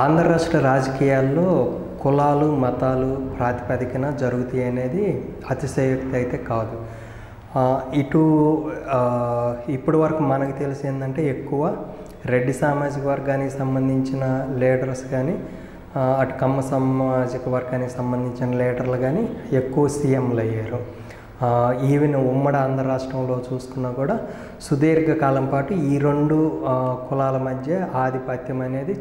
ఆంధ్ర రాష్ట్ర రాజకీయాల్లో కులాలు మతాలు ప్రాతిపదికన జరుగుతాయి అనేది అతిశయోక్తి అయితే కాదు. ఇటు ఇప్పటి వరకు మనకు తెలిసి ఏంటంటే ఎక్కువ రెడ్డి సామాజిక వర్గానికి సంబంధించిన లీడర్స్ కానీ అటు కమ్మ సామాజిక వర్గానికి సంబంధించిన లీడర్లు కానీ ఎక్కువ సీఎంలు అయ్యారు. ఈవెన్ ఉమ్మడి ఆంధ్ర రాష్ట్రంలో చూసుకున్నా కూడా సుదీర్ఘకాలం పాటు ఈ రెండు కులాల మధ్య ఆధిపత్యం అనేది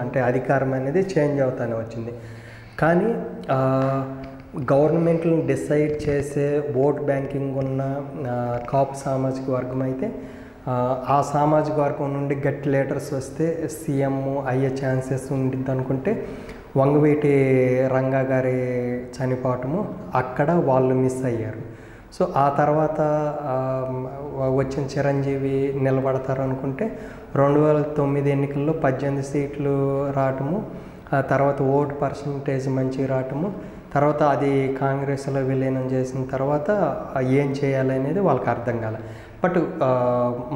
అంటే అధికారం అనేది చేంజ్ అవుతూనే వచ్చింది. కానీ గవర్నమెంట్లను డిసైడ్ చేసే ఓట్ బ్యాంకింగ్ ఉన్న కాపు సామాజిక వర్గం అయితే ఆ సామాజిక వర్గం నుండి గట్టి లీడర్స్ వస్తే సీఎం అయ్యే ఛాన్సెస్ ఉండిద్ది అనుకుంటే వంగవీటి రంగా గారి చనిపోవటము అక్కడ వాళ్ళు మిస్ అయ్యారు. సో ఆ తర్వాత వచ్చిన చిరంజీవి నిలబడతారు అనుకుంటే 2009 ఎన్నికల్లో 18 సీట్లు రావటము, తర్వాత ఓటు పర్సంటేజ్ మంచి రావటము, తర్వాత అది కాంగ్రెస్లో విలీనం చేసిన తర్వాత ఏం చేయాలనేది వాళ్ళకి అర్థం కాలే. బట్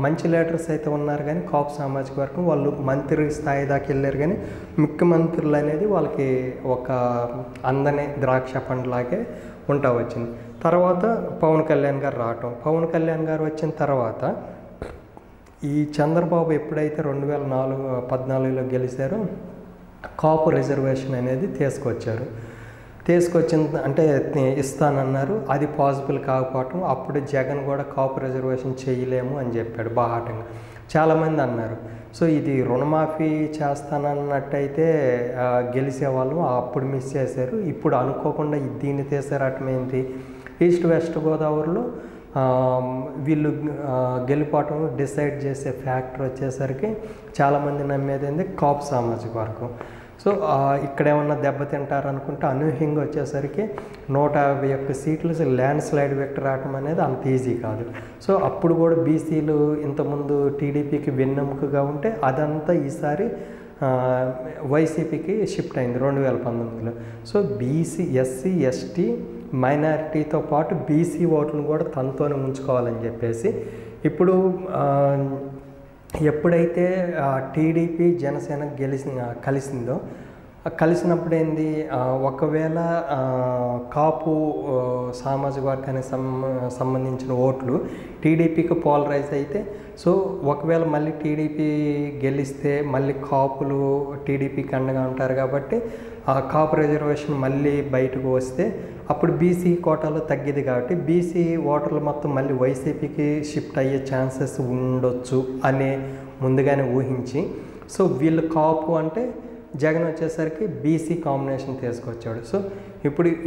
మంచి లీడర్స్ అయితే ఉన్నారు కానీ కాపు సామాజిక వర్గం వాళ్ళు మంత్రి స్థాయి దాకా వెళ్ళారు కానీ ముఖ్యమంత్రులు అనేది వాళ్ళకి ఒక అందని ద్రాక్ష పండులాగే ఉంటా వచ్చింది. తర్వాత పవన్ కళ్యాణ్ గారు రావటం, పవన్ కళ్యాణ్ గారు వచ్చిన తర్వాత ఈ చంద్రబాబు ఎప్పుడైతే 2014లో గెలిచారో కాపు రిజర్వేషన్ అనేది తీసుకొచ్చిన అంటే ఇస్తానన్నారు. అది పాసిబుల్ కాకపోవటం అప్పుడు జగన్ కూడా కాపు రిజర్వేషన్ చేయలేము అని చెప్పాడు బాహాటంగా. చాలామంది అన్నారు సో ఇది రుణమాఫీ చేస్తానన్నట్టయితే గెలిచేవాళ్ళు అప్పుడు మిస్ చేశారు, ఇప్పుడు అనుకోకుండా దీన్ని తీసేరటం ఏంటి. ఈస్ట్ వెస్ట్ గోదావరిలో వీళ్ళు గెలిపోవటం డిసైడ్ చేసే ఫ్యాక్టర్ వచ్చేసరికి చాలామంది నమ్మేది ఏంది కాపు సామాజిక వర్గం. సో ఇక్కడ ఏమన్నా దెబ్బతింటారు అనుకుంటే అనూహ్యంగా వచ్చేసరికి 151 సీట్లు ల్యాండ్ స్లైడ్ విక్టరీ రావటం అనేది అంత ఈజీ కాదు. సో అప్పుడు కూడా బీసీలు ఇంతకుముందు టీడీపీకి వెన్నెముకగా ఉంటే అదంతా ఈసారి వైసీపీకి షిఫ్ట్ అయింది 2019లో. సో బీసీ ఎస్సీ ఎస్టీ మైనారిటీతో పాటు బీసీ ఓట్లను కూడా తనతోనే ఉంచుకోవాలని చెప్పేసి ఇప్పుడు ఎప్పుడైతే టీడీపీ జనసేన కలిసినప్పుడు ఏంది ఒకవేళ కాపు సామాజిక వర్గానికి సంబంధించిన ఓట్లు టీడీపీకి పోలరైజ్ అయితే సో ఒకవేళ మళ్ళీ టీడీపీ గెలిస్తే మళ్ళీ కాపులు టీడీపీకి అండగా ఉంటారు కాబట్టి ఆ కాపు రిజర్వేషన్ మళ్ళీ బయటకు వస్తే అప్పుడు బీసీ కోటాలో తగ్గిది కాబట్టి బీసీ ఓటర్లు మొత్తం మళ్ళీ వైసీపీకి షిఫ్ట్ అయ్యే ఛాన్సెస్ ఉండొచ్చు అనే ముందుగానే ఊహించి సో వీళ్ళు కాపు అంటే జగన్ వచ్చేసరికి బీసీ కాంబినేషన్ తీసుకొచ్చాడు. సో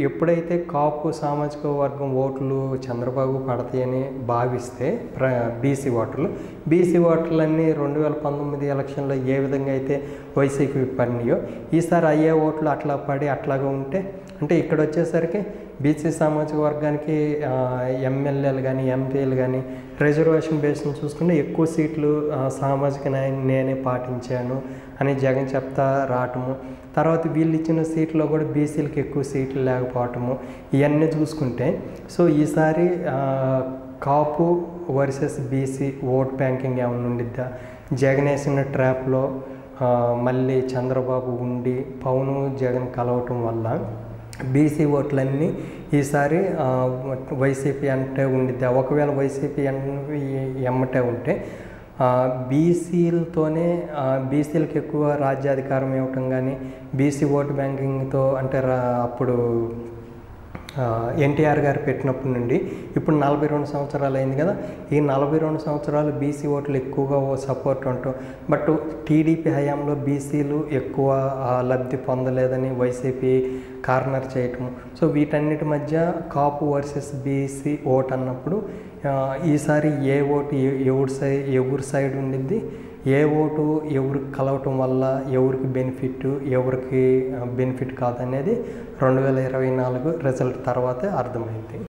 ఎప్పుడైతే కాపు సామాజిక వర్గం ఓట్లు చంద్రబాబు పడతాయని భావిస్తే బీసీ ఓటర్లన్నీ 2019 ఎలక్షన్లో ఏ విధంగా అయితే వైసీపీ పడినాయో ఈసారి అయ్యే ఓట్లు అట్లా పడి అట్లాగా ఉంటే అంటే ఇక్కడ వచ్చేసరికి బీసీ సామాజిక వర్గానికి ఎమ్మెల్యేలు కానీ ఎంపీలు కానీ రిజర్వేషన్ బేస్ని చూసుకుంటే ఎక్కువ సీట్లు సామాజిక న్యాయం నేనే పాటించాను అని జగన్ చెప్తా రావటము, తర్వాత వీళ్ళు ఇచ్చిన సీట్లో కూడా బీసీలకు ఎక్కువ సీట్లు లేకపోవటము ఇవన్నీ చూసుకుంటే సో ఈసారి కాపు వర్సెస్ బీసీ ఓట్ బ్యాంకింగ్ ఏమైనా ఉండిద్దా, జగన్ వేసిన ట్రాప్లో మళ్ళీ చంద్రబాబు ఉండి పవన్ జగన్ కలవటం వల్ల బీసీ ఓట్లన్నీ ఈసారి వైసీపీ అంటే ఉండిద్ది. ఒకవేళ వైసీపీ ఎమ్మటే ఉంటే బీసీలకు ఎక్కువ రాజ్యాధికారం ఇవ్వటం కానీ బీసీ ఓటు బ్యాంకింగ్తో అంటే అప్పుడు ఎన్టీఆర్ గారు పెట్టినప్పటి నుండి ఇప్పుడు 42 సంవత్సరాలు అయింది కదా, ఈ 42 సంవత్సరాలు బీసీ ఓట్లు ఎక్కువగా సపోర్ట్ ఉంటాం. బట్ టీడీపీ హయాంలో బీసీలు ఎక్కువ లబ్ధి పొందలేదని వైసీపీ కార్నర్ చేయటం. సో వీటన్నిటి మధ్య కాపు వర్సెస్ బీసీ ఓట్ అన్నప్పుడు ఈసారి ఏ ఓటు ఎవరి సైడ్ ఉండిద్ది, ఏ ఓటు ఎవరికి కలవటం వల్ల ఎవరికి బెనిఫిట్ కాదనేది 2024 రిజల్ట్ తర్వాతే అర్థమైంది.